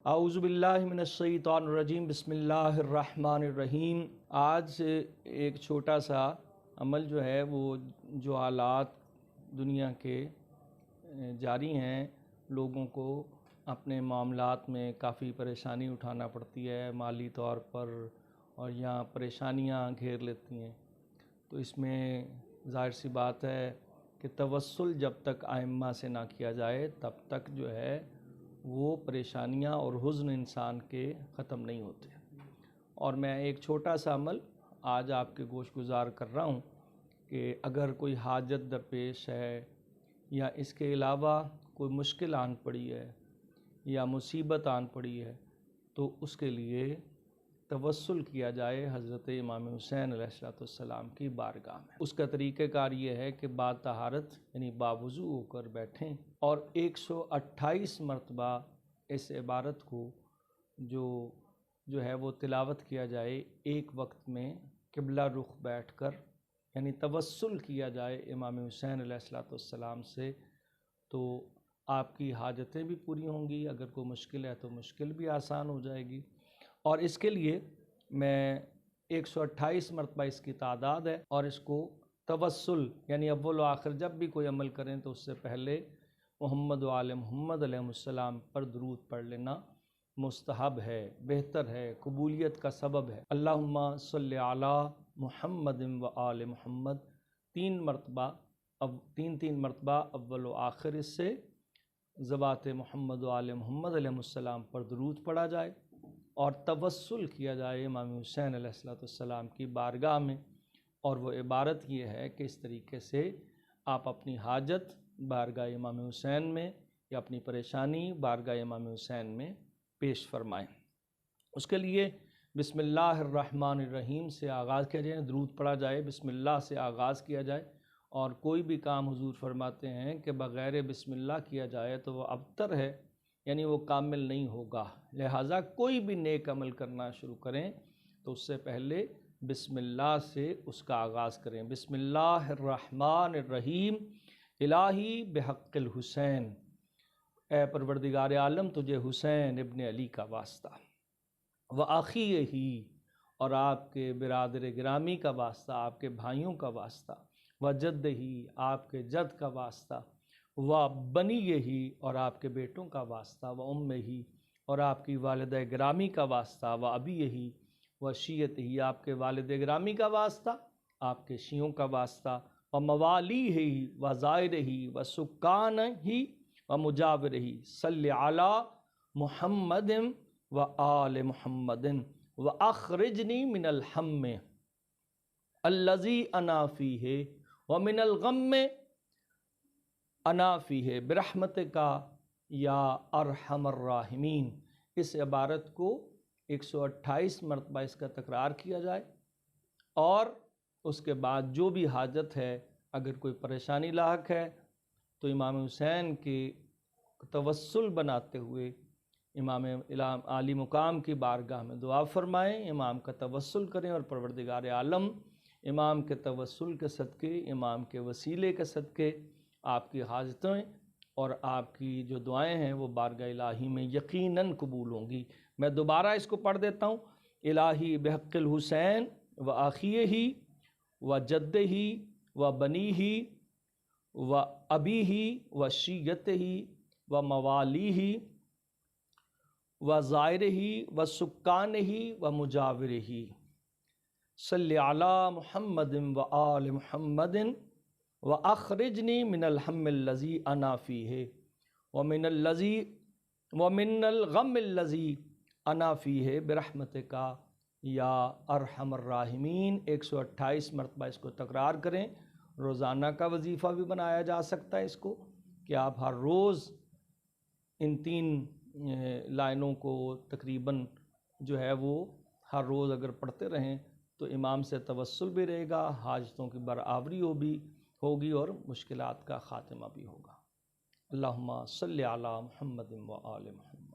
اعوذ باللہ من الشیطان الرجیم بسم اللہ الرحمن الرحیم۔ آج ایک چھوٹا سا عمل جو ہے وہ جو حالات دنیا کے جاری ہیں، لوگوں کو اپنے معاملات میں کافی پریشانی اٹھانا پڑتی ہے مالی طور پر، اور یہاں پریشانیاں گھیر لیتی ہیں، تو اس میں ظاہر سی بات ہے کہ توسل جب تک ائمہ سے نہ کیا جائے تب تک جو ہے وہ پریشانیاں اور حزن انسان کے ختم نہیں ہوتے۔ اور میں ایک چھوٹا سا عمل آج آپ کے گوش گزار کر رہا ہوں کہ اگر کوئی حاجت درپیش ہے یا اس کے علاوہ کوئی مشکل آن پڑی ہے یا مصیبت آن پڑی ہے تو اس کے لیے توسل کیا جائے حضرت امام حسین علیہ السلام کی بارگاہ میں۔ اس کا طریقہ کار یہ ہے کہ با طہارت یعنی باوضو ہو کر بیٹھیں اور 128 مرتبہ اس عبارت کو جو ہے وہ تلاوت کیا جائے ایک وقت میں قبلہ رخ بیٹھ کر، یعنی توسل کیا جائے امام حسین علیہ السلام سے، تو آپ کی حاجتیں بھی پوری ہوں گی، اگر کوئی مشکل ہے تو مشکل بھی آسان ہو جائے گی۔ اور اس کے لیے میں 128 مرتبہ اس کی تعداد ہے، اور اس کو توسل یعنی اول و آخر جب بھی کوئی عمل کریں تو اس سے پہلے محمد و آل محمد علیہ السلام پر درود پڑھ لینا مستحب ہے، بہتر ہے، قبولیت کا سبب ہے۔ اللہم صلی علی محمد و آل محمد، تین مرتبہ اول و آخر اس سے ذوات محمد و آل محمد علیہ السلام پر درود پڑھا جائے اور توسل کیا جائے امام حسین علیہ السلام کی بارگاہ میں۔ اور وہ عبارت یہ ہے کہ اس طریقے سے آپ اپنی حاجت بارگاہ امام حسین میں یا اپنی پریشانی بارگاہ امام حسین میں پیش فرمائیں۔ اس کے لیے بسم اللہ الرحمن الرحیم سے آغاز کیا جائے، درود پڑھا جائے، بسم اللہ سے آغاز کیا جائے، اور کوئی بھی کام حضور فرماتے ہیں کہ بغیر بسم اللہ کیا جائے تو وہ ابتر ہے، یعنی وہ کامل نہیں ہوگا۔ لہٰذا کوئی بھی نیک عمل کرنا شروع کریں تو اس سے پہلے بسم اللہ سے اس کا آغاز کریں۔ بسم اللہ الرحمن الرحیم، الہی بحق الحسین، اے پروردگار عالم تجھے حسین ابن علی کا واسطہ، وَأَخِيهِ، اور آپ کے برادر گرامی کا واسطہ، آپ کے بھائیوں کا واسطہ، وَجَدِّهِ، آپ کے جد کا واسطہ، وَبَنِيِّهِ، اور آپ کے بیٹوں کا واسطہ، وَأُمِّهِ، اور آپ کی والدہ گرامی کا واسطہ، وَأَبِيِّهِ، وَشِيَّتِهِ، آپ کے والد گرامی کا واسطہ، آپ کے شیعوں کا واسطہ، وَمَوَالِيهِ، وَزَائِرِهِ، وَسُكَّانِهِ، وَمُجَاوِرِهِ، صلی علی محمد وآل محمد وَأَخْرِجْنِي مِنَ الْحَمِّ الَّذِي أَنَا فِيهِ وَمِنَ الْغَمِّ أَنَا فِيهِ بِرَحْمَتِكَ یا ارحم الراحمین۔ اس عبارت کو 128 مرتبہ اس کا تکرار کیا جائے، اور اس کے بعد جو بھی حاجت ہے، اگر کوئی پریشانی لاحق ہے تو امام حسین کے توسل بناتے ہوئے امام عالی مقام کی بارگاہ میں دعا فرمائیں، امام کا توسل کریں، اور پروردگار عالم امام کے توسل کے صدقے، امام کے وسیلے کے صدقے آپ کی حاجتیں اور آپ کی جو دعائیں ہیں وہ بارگاہ الہی میں یقیناً قبول ہوں گی۔ میں دوبارہ اس کو پڑھ دیتا ہوں، الہی بحق الحسین وآخیہ وجدہ وبنیہ وابیہ وشیتہ وموالیہ وزائرہ وسکانہ ومجاورہ، صلی علی محمد وآل محمد وَأَخْرِجْنِي مِنَ الْحَمِّ الَّذِي أَنَا فِيهِ وَمِنَ الْغَمِّ الَّذِي أَنَا فِيهِ بِرَحْمَتِكَ یا ارحم الراحمین۔ 128 مرتبہ اس کو تکرار کریں۔ روزانہ کا وظیفہ بھی بنایا جا سکتا ہے اس کو، کہ آپ ہر روز ان 3 لائنوں کو تقریباً جو ہے وہ ہر روز اگر پڑھتے رہیں تو امام سے توسل بھی رہے گا، حاجتوں کی برآوری ہوگی اور مشکلات کا خاتمہ بھی ہوگا۔ اللہم صلی علی محمد و آل محمد۔